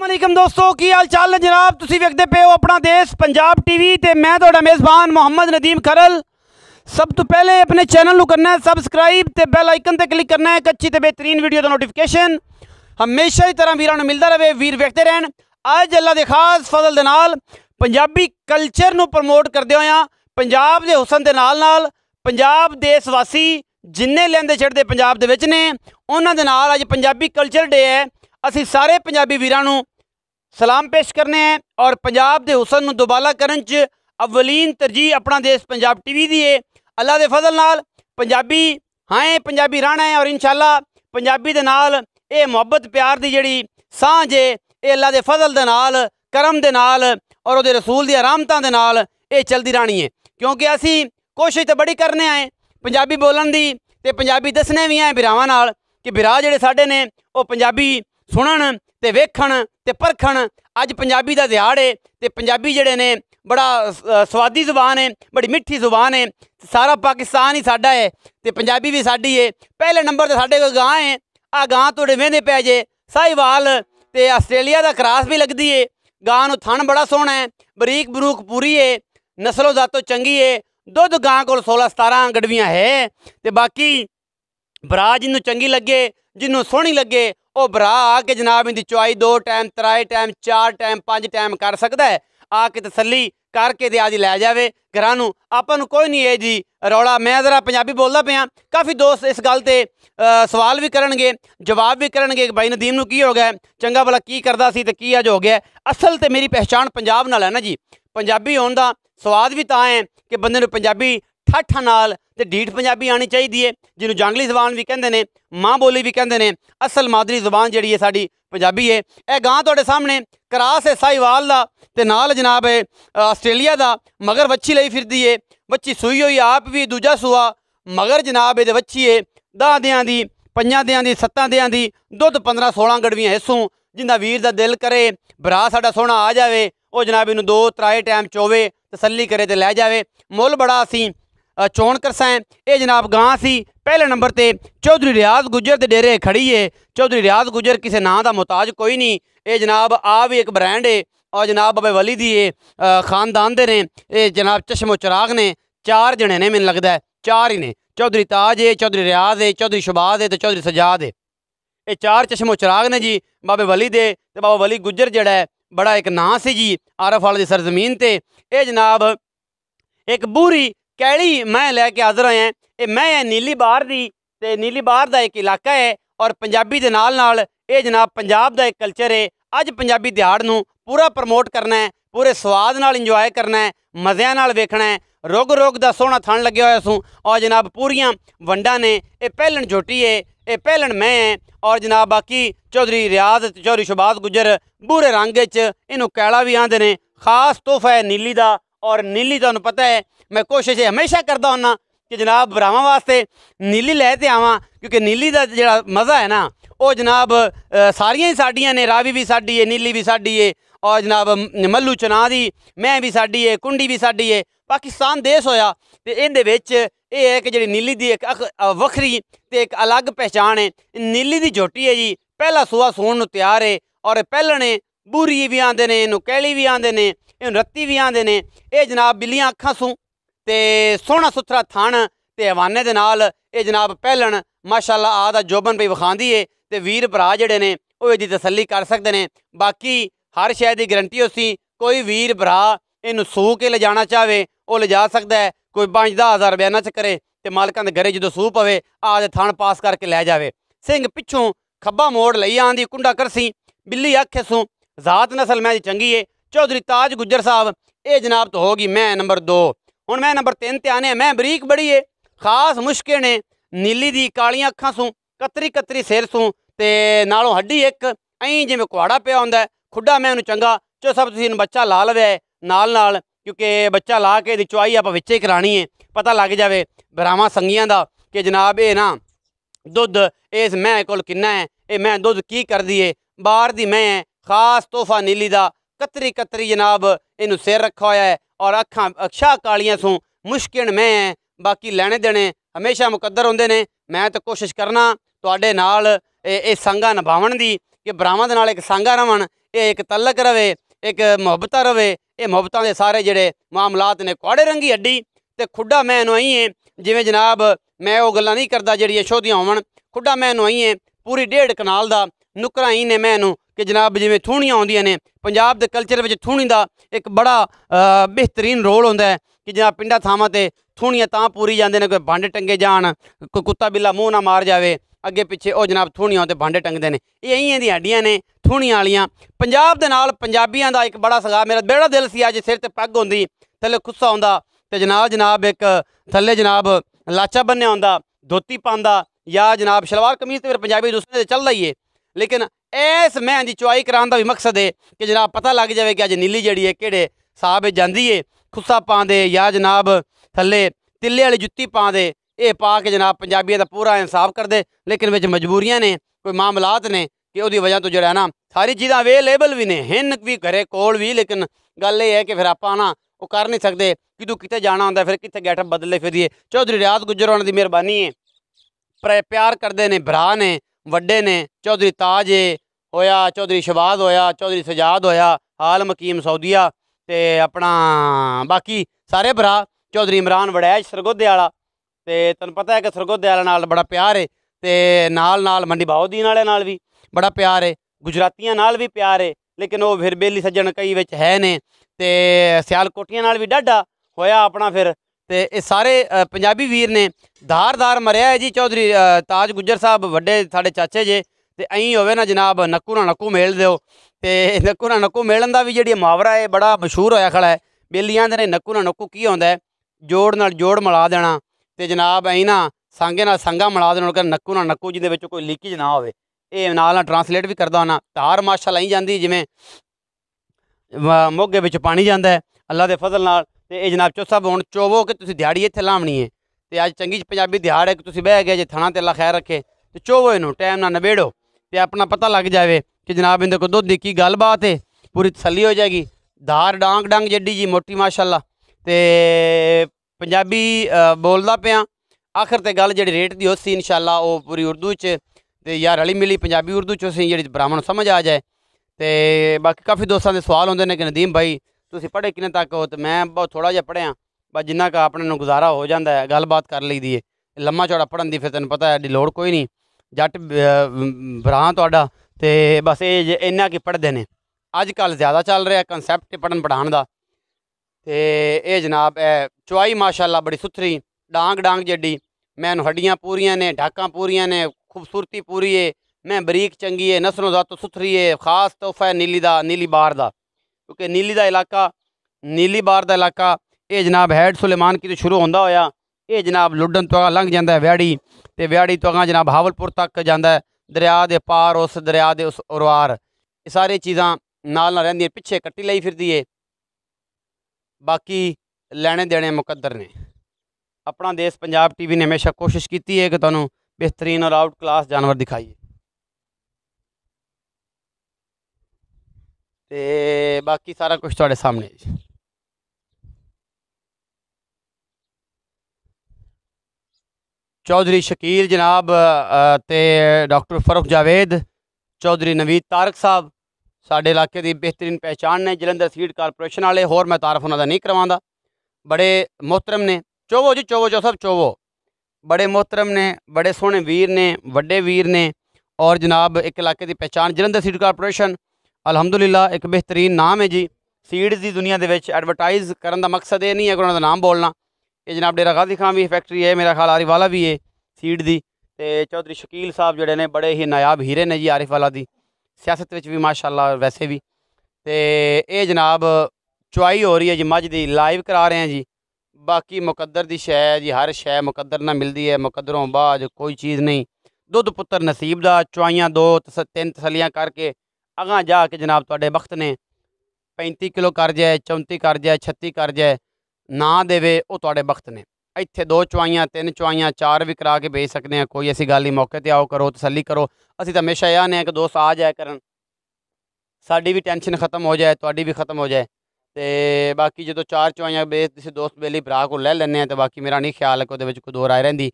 अस्सलामुअलैकुम दोस्तों की हाल चाल ने जनाब। तुसी वेखदे पे हो अपना देश पंजाब टीवी ते मैं तुहाडा मेज़बान मोहम्मद नदीम खरल। सब तो पहले अपने चैनल करना है सबसक्राइब ते बैल आइकन ते क्लिक करना है एक अच्छी ते बेहतरीन वीडियो का नोटिफिकेशन हमेशा की तरह वीरां नूं मिलता रहे। वीर वेखते रहन। अज अल्लाह के खास फजल दे नाल पंजाबी कल्चर नूं प्रमोट करदे होया पंजाब दे हुसन दे नाल पंजाब देश वासी जिन्ने लैंदे चढ़दे पंजाब दे विच ने उन्हां दे नाल अज पंजाबी कल्चर डे है। असी सारे पंजाबी वीरां नूं सलाम पेश करने हैं और पंजाब के हुसन नूं दुबाला करन च अवलीन तरजीह अपना देश पंजाब टीवी दी है। अल्लाह के फजल नाल पंजाबी हाँ पंजाबी रहना है और इंशाअल्लाह पंजाबी दे नाल ये मुहब्बत प्यार की जिहड़ी सांझ है ये अल्लाह के फजल दे नाल करम दे नाल और उहदे रसूल दी रहमतां दे नाल ये चलती रहनी है। क्योंकि असी कोशिश तो बड़ी करने आए पंजाबी बोलन दी ते पंजाबी दसने भी आए बिरावां नाल कि बिरा जिहड़े साडे ने वो पंजाबी सुनन ते वेखण ते परखण। अज पंजाबी दा दिहाड़ है ते पंजाबी जिहड़े ने बड़ा स्वादी जुबान है बड़ी मिठी जुबान है। सारा पाकिस्तान ही साडा है ते पंजाबी भी साडी है। पहले नंबर ते साडे कोल गां है। आ गां तुहाडे वेंदे पै जे साहिवाल ते आस्ट्रेलिया दा क्रॉस भी लगदी है। गां नूं थण बड़ा सोहना है बरीक बरूक पूरी है नस्लो जातो चंगी है। दुध गां कोल 16-17 गड़वियां है ते बाकी भरा जिन्हों चंगी लगे जिन्हों सोहनी लगे वो भरा आके जनाब इनकी चुआई 2 टाइम 3 टाइम 4 टाइम 5 टाइम कर सकता है। आके तसली करके ते आदि लै जाए घरां नूं। आपां नूं कोई नहीं है जी रौला। मैं जरा पंजाबी बोलदा पिया काफ़ी दोस्त इस गल ते सवाल भी करनगे जवाब भी करनगे भाई नदीम नूं की हो गया चंगा भला की करदा सी ते की अज हो गया। असल ते मेरी पहचान पंजाब नाल है ना जी। पंजाबी होने का स्वाद भी तां है कि बंदे नूं पंजाबी ठाठा नाल ते ढीठ पंजाबी आनी चाहिए जिन्हों जंगली जबान भी कहते हैं माँ बोली भी कहते हैं। असल मादरी जबान जी है साड़ी पंजाबी है। यह गां तुहाडे सामने क्रॉस है साहिवाल का ते नाल जनाब है आस्ट्रेलिया का मगर वच्छी लई फिरदी है। वच्छी सूई हुई आप भी दूजा सूआ मगर जनाब ये वच्छी है 10 दियां दी 5 दियां दी 7 दियां दी दुध 15-16 गड़वियां हिस्सों जिंदा वीर का दिल करे भरा साडा सोहना आ जाए वो जनाब इनू 2-3 टाइम चोवे तसली करे तो लै जाए। मुल बड़ा असी चोण करसां ये जनाब गां सी। पहले नंबर ते चौधरी रियाज गुजर के डेरे खड़ी है। चौधरी रियाज गुजर किसी नां का मुहताज कोई नहीं। ये जनाब आ भी एक ब्रांड है और जनाब बाबे वली दी खानदान दे ने ये जनाब चश्मो चिराग ने 4 जने ने मैनूं लगदा है 4 ही ने। चौधरी ताज है चौधरी रियाज है चौधरी शबाज है तो चौधरी सजाद है। ये 4 चश्मो चिराग ने जी बाबे वली दे ते बाबा वली गुजर जड़ा है बड़ा एक नां से जी आरफ वाले दी सरजमीन ते। ये जनाब एक बूरी कैली मैं लैके हाजिर होया। ये मैं है नीली बार दी ते नीली बार दा एक इलाका है और पंजाबी दे नाल नाल ये जनाब पंजाब दा एक कल्चर है। अज पंजाबी दिहाड़ नूं पूरा प्रमोट करना है पूरे स्वाद नाल इंजॉय करना है मज़िਆਂ नाल वेखना है। रुग रुग दा सोहना थण लग्या होया सूं और जनाब पूरियां वंडा ने। ये पहलन झोटी है ये पहलन मैं है और जनाब बाकी चौधरी रियाज चौधरी शबाज गुजर बूरे रंग इनू कैला भी आंदे ने। खास तोहफा है नीली का और नीली तुहानूं पता है मैं कोशिश हमेशा करता हुन्ना कि जनाब भरावां वास्ते नीली लैते आवां क्योंकि नीली का जो मज़ा है ना वो जनाब सारियां ही साडियां ने। रावी भी साडी है नीली भी साडी है और जनाब मल्लू चना दी मैं भी साडी है कुंडी भी साडी है। पाकिस्तान देश होया तो इहदे विच ये है कि जी नीली की एक वखरी तो एक अलग पहचान है। नीली की झोटी है जी पहला सूआ सूण नूं तैयार है और पहलने बूरी भी आंदे ने इनू कैली भी आंदे ने इनू रत्ती भी आंदे ने। ये जनाब बिल्लियां अखां सूं ते सोहना सुथरा थण ते हवाने दे नाल ये जनाब पहलन माशाअल्लाह आदा जोबन पई विखांदी है ते वीर भरा जिहड़े ने वो इसदी तसल्ली कर सकते हैं। बाकी हर शय की गरंटी उसी कोई वीर भरा इनू सू के ले जाना चाहे वो ले जा सकता है। कोई 5-10 हज़ार रुपया नच करे तो मालकां दे घरे जो सू पवे आदे थान पास करके लै जाए। सिंह पिछों खब्बा मोड़ लई आंदी कुंडा करसी बिल्ली अखे सूं जात नस्ल मैं चंगी है। चौधरी ताज गुजर साहब ये जनाब तो होगी मैं नंबर 2। हुण मैं नंबर 3 ते आने मैं बरीक बड़ी है खास मुश्किल ने नीली दी कालियां अखां सूं कतरी कतरी सिर सूं ते नालों हड्डी एक ऐं जिवें कुहाड़ा पिया हुंदा है खुड्डा मैं उन्हूं चंगा चो सब तुसीं बच्चा ला लवे नाल नाल क्योंकि बच्चा ला के चुआई आपां विच ही करानी है पता लग जाए भरावां संगियां दा कि जनाब ये ना दुध इस मैं कोल किन्ना है ये मैं दुध की करदी है बाहर दी मैं है। खास तोहफा नीली दा कतरी कतरी जनाब इनू सिर रखा होया है और अखां अक्षां कालियां सूं मुश्किल मैं है। बाकी लैने देने हमेशा मुकद्दर होंदे ने। मैं तो कोशिश करना तुहाडे नाल ये संगा निभावन दी कि भरावां दे नाल एक सांगा रवन, ये एक तलक रवे, एक मुहब्बत रवे। ये मुहब्बतां दे सारे जिहड़े मामलात ने कुआड़े रंगी हड्डी ते खुड्डा मैं नोई है। जिवें जनाब मैं वो गल्लां नहीं करदा जिहड़ियां शोधियां होवन। खुड्डा मैं नोई है पूरी 1.5 कनाल दा। नुकरां ही ने मैनू कि जनाब जिवें थूणियां आउंदियां ने, पंजाब दे कल्चर विच थूणी दा एक बड़ा बेहतरीन रोल हुंदा है कि जनाब पिंडां थावां ते थूणियां तां पूरी जांदे ने, कोई भांडे टंगे जान, कोई कुत्ता बिल्ला मूँह ना मार जावे, अगे पिछे ओ जनाब थूणियां ते भांडे टंगदे ने। ये इयां दी हड्डियां ने थूणियां वालियां। पंजाब दे नाल पंजाबियां दा एक बड़ा सगा, मेरा बड़ा दिल सी अज सिर ते पग होंदी, थल्ले खुस्सा होंदा ते जनाब एक थल्ले जनाब लाचा बन्निया होंदा, धोती पांदा या जनाब शलवार कमीज तो फिर पंजाबी दूसरे चलदा ही है। लेकिन इस मैं की चुआई कराने का भी मकसद है कि जनाब पता लग जाए कि अज नीली जड़ी है किहड़े साहब जाती है। खुस्सा पाँदे या जनाब थल्ले तिल्ले वाली जुत्ती पाँदे, ये पा के जनाब पंजाबियों का पूरा इंसाफ करते। लेकिन विच मजबूरियां ने, कोई मामलात ने कि उसकी वजह तो जो ना सारी चीज़ां अवेलेबल भी ने हिन भी घरे कोल भी। लेकिन गल ये है कि फिर आप ना वो कर नहीं सकते कि तू कितने जाना होंगे, फिर कितने गैटअप बदले फिरिए। चौधरी रियाज गुज्जर होने की मेहरबानी है, प्यार करते ने, भरा ने, वड्डे ने। चौधरी ताज होया, चौधरी शहबाज होया, चौधरी सजाद होया, आलम हकीम सऊदिया ते अपना बाकी सारे भरा। चौधरी इमरान वड़ैच सरगोधे वाला, तो तुहानूं पता है कि सरगोधे वाले नाल बड़ा प्यार है, तो नाल मंडी बहाउद्दीन वाले नाल भी बड़ा प्यार है, गुजरातियां नाल भी प्यार है। लेकिन वो फिर बेली सज्जन कई विच है ने, ते सियालकोटियां नाल भी डाढा होया अपना फिर। तो ये सारे पंजाबी वीर ने। धार मरिया है जी चौधरी ताज गुज्जर साहब वड्डे साढ़े चाचे जे। तो अं होवे ना जनाब नक्कू ना नक्कू मेल दो, तो नक्कू ना नक्कू मेलन का भी जी मुहावरा है बड़ा मशहूर होया खड़ा है। बेलियां दे नक्कू ना नक्कू की होंदा है, जोड़ नाल जोड़ मिला देना, तो जनाब अं ना सांगे नाल सांगा मिला देना, नक्कू ना नक्कू जिहदे विच कोई लीकेज ना होवे। ये नाल ट्रांसलेट भी करदा होना। धार माशा लाई जाती जिमें मोगे विच पानी जाता है अल्लाह के फजल नाल। तो ये जनाब चो साहब हुण चोवो कि तुसीं दिहाड़ी इत्थे लावनी है, तो अज चंगी पंजाबी दिहाड़ है कि तुसीं बह गए जे थणा ते अल्लाह खैर रखे, तो चोवो इनू टाइम ना नबेड़ो, तो अपना पता लग जाए कि जनाब इनके को दुध की गल बात है, पूरी तसली हो जाएगी। धार डांग जड्डी जी मोटी माशाअल्लाह। तो पंजाबी बोलदा पिया, आखिर ते गल जी रेट की उसी इंशाअल्लाह वो पूरी उर्दू च या रली मिली पंजाबी उर्दू च उसी जी ब्राह्मण समझ आ जाए। तो बाकी काफ़ी दोस्तों के सवाल होंगे ने कि नदीम भाई तुसीं पढ़े किन्ने तक हो, तो मैं बहुत थोड़ा जिहा पढ़िया, बस जिन्ना का अपने नूं गुजारा हो जाता है, गलबात कर ली दी है। लम्मा चौड़ा पढ़न की फिर तेन पता है एडी लोड़ कोई नहीं, जट भरा तुहाडा ते बस ये इन्ना कि पढ़ते हैं। अजकल ज़्यादा चल रहा कंसैप्ट पढ़न पढ़ाने का। तो ये जनाब चुआई माशाअल्लाह बड़ी सुथरी, डांग जड्डी, मैनू हड्डियाँ पूरियां ने, ढाकां पूरियां ने, खूबसूरती पूरी है, मैं बरीक चंगी है, नस्लों ज़ातो सुथरी है। खास तोहफा है नीली बार का, क्योंकि नीली बार का इलाका ये जनाब हैड सुलेमान की तो शुरू होंदा होया, ये जनाब लुडन तो लंघ जाता है व्याड़ी, तो व्याड़ी तो जनाब हावलपुर तक जाता है, दरिया के पार उस दरिया के उस उरवार। ये सारी चीज़ां नाल रहिंदियां, पिछे कट्टी लाई फिरदी है। बाकी लैने देने मुकद्दर ने। अपना देश पंजाब टीवी ने हमेशा कोशिश की है कि तुहानूं बेहतरीन और आउट क्लास जानवर दिखाइए। तो बाकी सारा कुछ तुहाडे सामने जी। चौधरी शकील जनाब ते डॉक्टर फरुख जावेद, चौधरी नवीद तारक साहब साढ़े इलाके की बेहतरीन पहचान ने, जलंधर सीड कारपोरेशन वाले। होर मैं तारफ उन्होंने नहीं करवाता, बड़े मोहतरम ने। चोवो जी चोवो सब चोवो, बड़े मोहतरम ने, बड़े सोहने वीर ने, वड्डे वीर ने। और जनाब एक इलाके की पहचान जलंधर सीड कारपोरेशन अलहमदुलिल्लाह एक बेहतरीन नाम है जी। सीड्स की दुनिया के एडवरटाइज करने का मकसद ये नहीं है कि उन्होंने नाम बोलना। ये जनाब डेरा गाजी खान भी फैक्ट्री है, मेरा ख्याल आरिफ वाला भी है सीड की। तो चौधरी शकील साहब जोड़े ने बड़े ही नायाब हीरे ने जी आरिफ वाला की, सियासत भी माशाअल्लाह वैसे भी। तो ये जनाब चुआई हो रही है जी मझ की, लाइव करा रहे हैं जी। बाकी मुकद्दर की शै जी, हर शै मुकद्दर ना मिलती है, मुकद्दरों बाद कोई चीज़ नहीं। दुध पुत्र नसीब का, चुआइयाँ 2-3 तसलियाँ करके अगां जाके जनाब तुहाडे बख्त ने 35 किलो कर जाए, 34 कर जाए, 36 कर जाए, ना देवे वो तुहाडे बख्त ने। इत्थे 2 चुआइयाँ 3 चुआइयाँ 4 भी करा के भेज सकते हैं, कोई ऐसी गल नहीं। मौके पर आओ, करो तसली करो। असीं तो हमेशा यह आने कि दोस्त आ जाए करन, साड़ी भी टेंशन खत्म हो जाए, तुहाडी भी खत्म हो जाए। तो बाकी जो 4 चुआइयाँ बेच किसी दोस्त बेली भरा को ले लेने, तो बाकी मेरा नहीं ख्याल है कि कोई दो राय रही।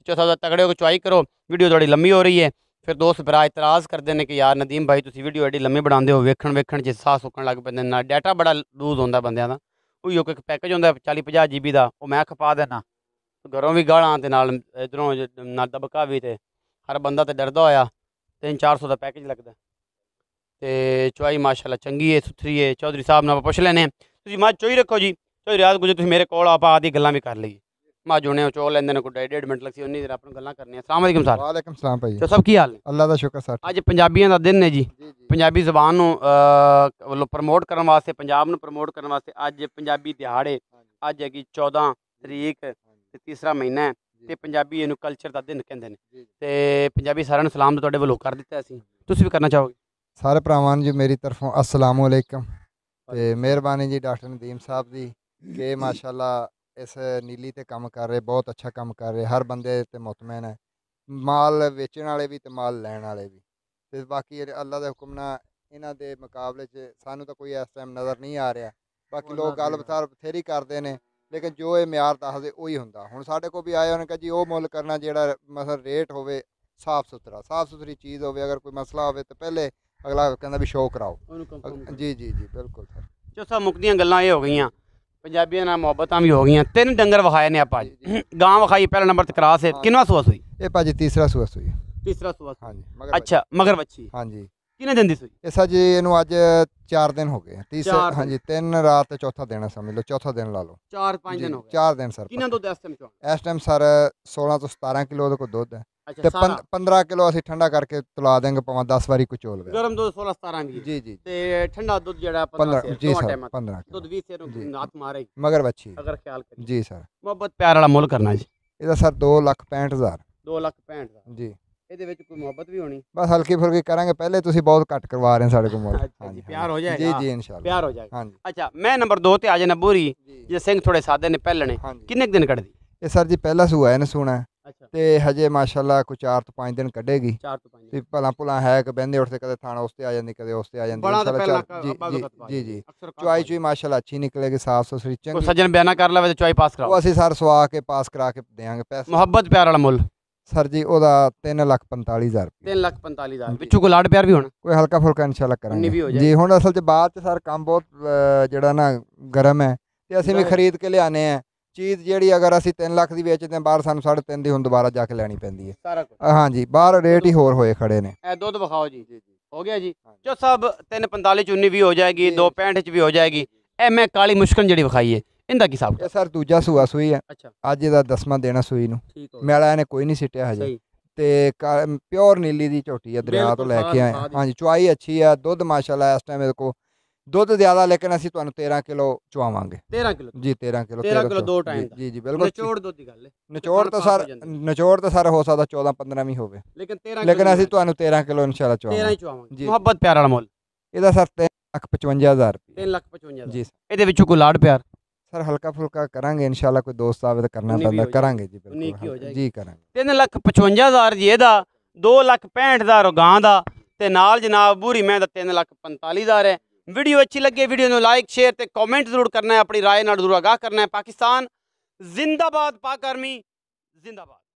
चौथा तगड़े हो चुआई करो। वीडियो थोड़ी लंबी हो रही है, ਫਿਰ ਦੋਸਤ ਭਰਾ ਇਤਰਾਜ਼ ਕਰਦੇ ਨੇ ਕਿ ਯਾਰ ਨਦੀਮ ਭਾਈ ਤੁਸੀਂ ਵੀਡੀਓ ਐਡੀ ਲੰਮੀ ਬਣਾਉਂਦੇ ਹੋ, ਵੇਖਣ 'ਚ ਸਾਹ ਸੁੱਕਣ ਲੱਗ ਪੈਂਦੇ ਨਾਲ ਡਾਟਾ ਬੜਾ ਲੂਜ਼ ਹੁੰਦਾ ਬੰਦਿਆਂ ਦਾ। ਉਹੀ ਇੱਕ ਪੈਕੇਜ ਹੁੰਦਾ 40-50 GB ਦਾ, ਉਹ ਮੈਂ ਖਪਾ ਦੇਣਾ ਘਰੋਂ ਵੀ ਗਾਲਾਂ ਤੇ ਨਾਲ ਇੱਧਰੋਂ ਨਾਲ ਦਬਕਾ ਵੀ, ਤੇ ਹਰ ਬੰਦਾ ਤੇ ਡਰਦਾ ਹੋਇਆ 300-400 ਦਾ ਪੈਕੇਜ ਲੱਗਦਾ। ਤੇ ਚੁਆਈ ਮਾਸ਼ਾਅੱਲਾ ਚੰਗੀ ਹੈ, ਸੁਥਰੀ ਹੈ। ਚੌਧਰੀ ਸਾਹਿਬ ਨਾਲ ਪੁੱਛ ਲੈਣੇ ਤੁਸੀਂ ਮੱਝ ਚੋਈ ਰੱਖੋ ਜੀ, ਚੌਧਰੀ ਰਾਤ ਗੁਜਰ ਤੁਸੀਂ ਮੇਰੇ ਕੋਲ ਆਪਾਂ ਆਦੀ ਗੱਲਾਂ ਵੀ ਕਰ ਲਈਏ। ਮੱਝ ਹੁਣੇ ਚੋ ਲੈਂਦੇ ਨੇ, ਕੋਈ 1.5 ਮਿੰਟ ਲੱਗਦੀ ਉਨੀ ਦੇਰ ਆਪਾਂ ਗੱਲਾਂ ਕਰਨੀਆਂ। अस्सलाम वालेकुम सर। वालेकुम सलाम भाई। तो सब की हाल है? अल्लाह का शुक्र सर। ਅੱਜ ਪੰਜਾਬੀਆਂ ਦਾ ਦਿਨ ਹੈ ਜੀ। ਪੰਜਾਬੀ ਜ਼ਬਾਨ ਨੂੰ ਵੱਲੋਂ ਪ੍ਰਮੋਟ ਕਰਨ ਵਾਸਤੇ, ਪੰਜਾਬ ਨੂੰ ਪ੍ਰਮੋਟ ਕਰਨ ਵਾਸਤੇ ਅੱਜ ਪੰਜਾਬੀ ਦਿਹਾੜੇ, ਅੱਜ ਹੈਗੀ 14 ਤਰੀਕ ਤੇ ਤੀਸਰਾ ਮਹੀਨਾ ਹੈ ਤੇ ਪੰਜਾਬੀ ਇਹਨੂੰ ਕਲਚਰ ਦਾ ਦਿਨ ਕਹਿੰਦੇ ਨੇ। ਤੇ ਪੰਜਾਬੀ ਸਾਰਿਆਂ ਨੂੰ ਸਲਾਮ ਤੁਹਾਡੇ ਵੱਲੋਂ ਕਰ ਦਿੱਤਾ ਅਸੀਂ, ਤੁਸੀਂ ਵੀ ਕਰਨਾ ਚਾਹੋਗੇ? ਸਾਰੇ ਭਰਾਵਾਂ ਨੂੰ ਜੀ ਮੇਰੀ ਤਰਫੋਂ अस्सलाम वालेकुम ਤੇ ਮਿਹਰਬਾਨੀ ਜੀ ਡਾਕਟਰ ਨਦੀਮ ਸਾਹਿਬ ਦੀ ਕਿ ਮਾਸ਼ਾਅੱਲਾ ਇਸ ਨੀਲੀ ਤੇ ਕੰਮ ਕਰ ਰਹੇ, ਬਹੁਤ ਅੱਛਾ ਕੰਮ ਕਰ ਰਹੇ। ਹਰ ਬੰਦੇ ਤੇ ਮੁਤਮੈਨ ਹੈ, ਮਾਲ ਵੇਚਣ ਵਾਲੇ ਵੀ ਤੇ ਮਾਲ ਲੈਣ ਵਾਲੇ ਵੀ। ਤੇ ਬਾਕੀ ਅੱਲਾ ਦੇ ਹੁਕਮ ਨਾਲ ਇਹਨਾਂ ਦੇ ਮੁਕਾਬਲੇ 'ਚ ਸਾਨੂੰ ਤਾਂ ਕੋਈ ਇਸ ਟਾਈਮ ਨਜ਼ਰ ਨਹੀਂ ਆ ਰਿਹਾ। ਬਾਕੀ ਲੋਕ ਗੱਲ ਬਥੇਰੀ ਕਰਦੇ ਨੇ, ਲੇਕਿਨ ਜੋ ਇਹ ਮਿਆਰ ਦੱਸਦੇ ਉਹੀ ਹੁੰਦਾ। ਹੁਣ ਸਾਡੇ ਕੋਲ ਵੀ ਆਏ ਉਹਨੇ ਕਿਹਾ ਜੀ ਉਹ ਮੁੱਲ ਕਰਨਾ ਜਿਹੜਾ ਮਤਲਬ ਰੇਟ ਹੋਵੇ ਸਾਫ ਸੁਥਰੀ ਚੀਜ਼ ਹੋਵੇ। ਅਗਰ ਕੋਈ ਮਸਲਾ ਹੋਵੇ ਤਾਂ ਪਹਿਲੇ ਅਗਲਾ ਕਹਿੰਦਾ ਵੀ ਸ਼ੋਅ ਕਰਾਓ। ਜੀ ਜੀ ਜੀ ਬਿਲकुल ਸਰ। ਜੋ ਸਭ ਮੁੱਕਦੀਆਂ ਗੱਲਾਂ ਇਹ ਹੋ ਗਈਆਂ, ਪੰਜਾਬੀਆਂ ਨਾਲ ਮੁਹੱਬਤਾਂ ਵੀ ਹੋ ਗਈਆਂ। 3 ਡੰਗਰ ਵਿਖਾਏ ਨੇ ਆਪਾਂ, ਗਾਂ ਵਿਖਾਈ ਪਹਿਲਾ ਨੰਬਰ ਤੇ ਕਰਾਸ ਹੈ। ਕਿੰਨਾ ਸੂਆ ਸੂਈ? ਇਹ ਭਾਜੀ ਤੀਸਰਾ ਸੂਆ ਸੂਈ। ਤੀਸਰਾ ਸੂਆ ਹਾਂਜੀ। ਅੱਛਾ, ਮਗਰ ਬੱਚੀ ਹਾਂਜੀ। ਕਿੰਨੇ ਦਿਨ ਦੀ ਸੂਈ? ਇਹ ਸਰ ਜੀ ਇਹਨੂੰ ਅੱਜ 4 ਦਿਨ ਹੋ ਗਏ। ਤੀਸਰਾ ਹਾਂਜੀ 3 ਰਾਤ ਤੇ ਚੌਥਾ ਦਿਨ ਸਮਝ ਲਓ, ਚੌਥਾ ਦਿਨ ਲਾ ਲਓ। 4-5 ਦਿਨ ਹੋ ਗਏ। 4 ਦਿਨ ਸਰ। ਕਿੰਨਾ ਦੁੱਧ ਇਸ ਟਾਈਮ ਚੋਂ? ਇਸ ਟਾਈਮ ਸਰ 16 ਤੋਂ 17 ਕਿਲੋ ਉਹਦੇ ਕੋਲ ਦੁੱਧ ਹੈ ਅੱਛਾ, ਤੇ ਸਾਰਾ 15 ਕਿਲੋ ਅਸੀਂ ਠੰਡਾ ਕਰਕੇ ਤੁਲਾ ਦੇਂਗੇ, ਭਾਵੇਂ 10 ਵਾਰੀ ਕੁਚੋਲ ਵੇ। ਗਰਮ ਦੁੱਧ 16-17 ਵੀ ਜੀ ਜੀ ਤੇ ਠੰਡਾ ਦੁੱਧ ਜਿਹੜਾ 15 ਜੀ ਸਰ। 15 15 ਦੁੱਧ 20 ਸੇ ਨੂੰ ਹੱਥ ਮਾਰੇ ਮਗਰ ਬੱਚੀ ਅਗਰ ਖਿਆਲ ਕਰੀ। ਜੀ ਸਰ। ਮੁਹੱਬਤ ਪਿਆਰ ਵਾਲਾ ਮੁੱਲ ਕਰਨਾ ਜੀ ਇਹਦਾ ਸਰ 2,65,000। 2,65,000 ਜੀ। ਇਹਦੇ ਵਿੱਚ ਕੋਈ ਮੁਹੱਬਤ ਵੀ ਹੋਣੀ? ਬਸ ਹਲਕੀ ਫੁਲਕੀ ਕਰਾਂਗੇ, ਪਹਿਲੇ ਤੁਸੀਂ ਬਹੁਤ ਘੱਟ ਕਰਵਾ ਰਹੇ ਸਾਡੇ ਕੋਲ ਮੁੱਲ। ਹਾਂਜੀ, ਪਿਆਰ ਹੋ ਜਾਏਗਾ। ਜੀ ਜੀ ਇਨਸ਼ਾਅੱਲਾ ਪਿਆਰ ਹੋ ਜਾਏਗਾ। ਹਾਂਜੀ। ਅੱਛਾ, ਮੈਂ ਨੰਬਰ 2 ਤੇ ਆ ਜਾਣਾ ਬੂਰੀ ਜੇ ਸਿੰਘ ਥੋੜੇ ਸਾਦੇ ਨੇ ਪਹਿਲਣੇ। ਕਿੰਨੇ ਦਿਨ ਕੱਢਦੀ? ਇਹ ਸਰ ਜੀ ਪਹਿਲਾ ਸੂਆ ਇਹਨੇ ਸੁਣਾ ਅੱਛਾ, ਤੇ ਹਜੇ ਮਾਸ਼ਾਅੱਲਾ ਕੋਈ 4 ਤੋਂ 5 ਦਿਨ ਕੱਢੇਗੀ। 4 ਤੋਂ 5 ਤੇ ਭਲਾ ਹੈ ਕਿ ਬਹਿੰਦੇ ਉੱਠਦੇ ਕਦੇ ਥਾਣਾ ਉਸ ਤੇ ਆ ਜਾਂਦੀ, ਕਦੇ ਉਸ ਤੇ ਆ ਜਾਂਦੀ। ਜੀ ਜੀ ਚੁਆਈ ਚੁਈ ਮਾਸ਼ਾਅੱਲਾ ਅੱਛੀ ਨਿਕਲੇਗੀ, ਸਾਫ ਸੁਥਰੀ ਚੰਗੀ। ਸੱਜਣ ਬਿਆਨਾ ਕਰ ਲਵੇ ਤੇ ਚੁਆਈ ਪਾਸ ਕਰਾਓ। ਉਹ ਅਸੀਂ ਸਰ ਸਵਾ ਕੇ ਪਾਸ ਕਰਾ ਕੇ ਦੇਵਾਂਗੇ ਪੈਸੇ। ਮੁਹੱਬਤ ਪਿਆਰ ਵਾਲਾ ਮੁੱਲ ਸਰ ਜੀ ਉਹਦਾ 3,45,000 ਰੁਪਏ। 3,45,000 ਵਿੱਚੋਂ ਕੋਈ ਲਾੜ ਪਿਆਰ ਵੀ ਹੋਣਾ? ਕੋਈ ਹਲਕਾ ਫੁਲਕਾ ਇਨਸ਼ਾਅੱਲਾ ਵੀ ਹੋ ਕਰਾਂਗੇ ਜਾਏ। ਜੀ। ਹੁਣ ਅਸਲ 'ਚ ਬਾਅਦ 'ਚ ਸਰ ਕੰਮ ਬਹੁਤ ਜਿਹੜਾ ਨਾ ਗਰਮ ਹੈ ਤੇ ਅਸੀਂ ਵੀ ਖਰੀਦ ਕੇ ਲਿਆਨੇ ਆ ਚੀਜ਼ ਜਿਹੜੀ ਅਗਰ ਅਸੀਂ 3 ਲੱਖ ਦੀ ਵੇਚਦੇ ਹਾਂ ਬਾਹਰ ਸਾਨੂੰ 3.5 ਦੀ ਹੁਣ ਦੁਬਾਰਾ ਜਾ ਕੇ ਲੈਣੀ ਪੈਂਦੀ ਹੈ ਸਾਰਾ ਕੁਝ। ਹਾਂਜੀ, ਬਾਹਰ ਰੇਟ ਹੀ ਹੋਰ ਹੋਏ ਖੜੇ ਨੇ। ਇਹ ਦੁੱਧ ਵਿਖਾਓ ਜੀ। ਹੋ ਗਿਆ ਜੀ ਜੋ ਸਭ 345 ਚ 19 ਵੀ ਹੋ ਜਾਏਗੀ, 265 ਚ ਵੀ ਹੋ ਜਾਏਗੀ। ਇਹ ਮੈਂ ਕਾਲੀ ਮੁਸ਼ਕਨ ਜਿਹੜੀ ਵਿਖਾਈ ਹੈ ਇਹਦਾ ਕੀ ਹਿਸਾਬ? ਇਹ ਸਰ ਦੂਜਾ ਸੂਆ ਸੂਈ ਹੈ। ਅੱਛਾ, ਅੱਜ ਇਹਦਾ 10ਵਾਂ ਦੇਣਾ ਸੂਈ ਨੂੰ। ਠੀਕ ਹੋ ਮੈਲਾ ਇਹਨੇ ਕੋਈ ਨਹੀਂ ਸਿੱਟਿਆ ਹਜੇ ਤੇ ਪਿਓਰ ਨੀਲੀ ਦੀ ਝੋਟੀ ਹੈ, ਦਰਿਆ ਤੋਂ ਲੈ ਕੇ ਆਏ। ਹਾਂਜੀ, ਚੁਆਈ ਅੱਛੀ ਹੈ, ਦੁੱਧ ਮਾਸ਼ਾਅੱਲਾ ਇਸ ਟਾਈਮ ਇਹਦੇ ਕੋਲ ਦੁੱਧ ਜ਼ਿਆਦਾ, ਲੇਕਿਨ ਅਸੀਂ ਤੁਹਾਨੂੰ 13 ਕਿਲੋ ਚਵਾਵਾਂਗੇ। 13 ਕਿਲੋ ਜੀ 13 ਕਿਲੋ 13 ਕਿਲੋ 2 ਟਾਈਮ ਜੀ ਜੀ ਬਿਲਕੁਲ। ਨਿਚੋੜ ਦੁੱਧ ਦੀ ਗੱਲ ਹੈ। ਨਿਚੋੜ ਤਾਂ ਸਰ ਹੋ ਸਕਦਾ 14-15 ਵੀ ਹੋਵੇ, ਲੇਕਿਨ ਅਸੀਂ ਤੁਹਾਨੂੰ 13 ਕਿਲੋ ਇਨਸ਼ਾਅੱਲਾ ਚਵਾਵਾਂਗੇ। ਮੁਹੱਬਤ ਪਿਆਰ ਵਾਲਾ ਮੁੱਲ ਇਹਦਾ ਸਰ 3,55,000 ਰੁਪਏ। 3,55,000 ਜੀ। ਇਹਦੇ ਵਿੱਚੋਂ ਕੋਈ ਲਾੜ ਪਿਆਰ? ਸਰ ਹਲਕਾ ਫੁਲਕਾ ਕਰਾਂਗੇ ਇਨਸ਼ਾਅੱਲਾ, ਕੋਈ ਦੋਸਤ ਆਵੇ ਤਾਂ ਕਰਨਾ ਪੈਂਦਾ, ਕਰਾਂਗੇ ਜੀ ਬਿਲਕੁਲ ਜੀ ਕਰਾਂਗੇ। 3,55,000 ਜੀ ਇਹਦਾ, 2,65,000 ਗਾਂ ਦਾ ਤੇ ਨਾਲ ਜਨਾਬ ਬੂਰੀ ਮੈਂ ਦਾ 3,45,000 ਹੈ। ਵੀਡੀਓ अच्छी लगे वीडियो ਨੂੰ लाइक शेयर ਤੇ कमेंट ਜ਼ਰੂਰ ਕਰਨਾ ਹੈ, ਆਪਣੀ ਰਾਏ ਨਾਲ ਜ਼ਰੂਰ ਆਗਾਹ ਕਰਨਾ ਹੈ। पाकिस्तान जिंदाबाद, पाक आर्मी जिंदाबाद।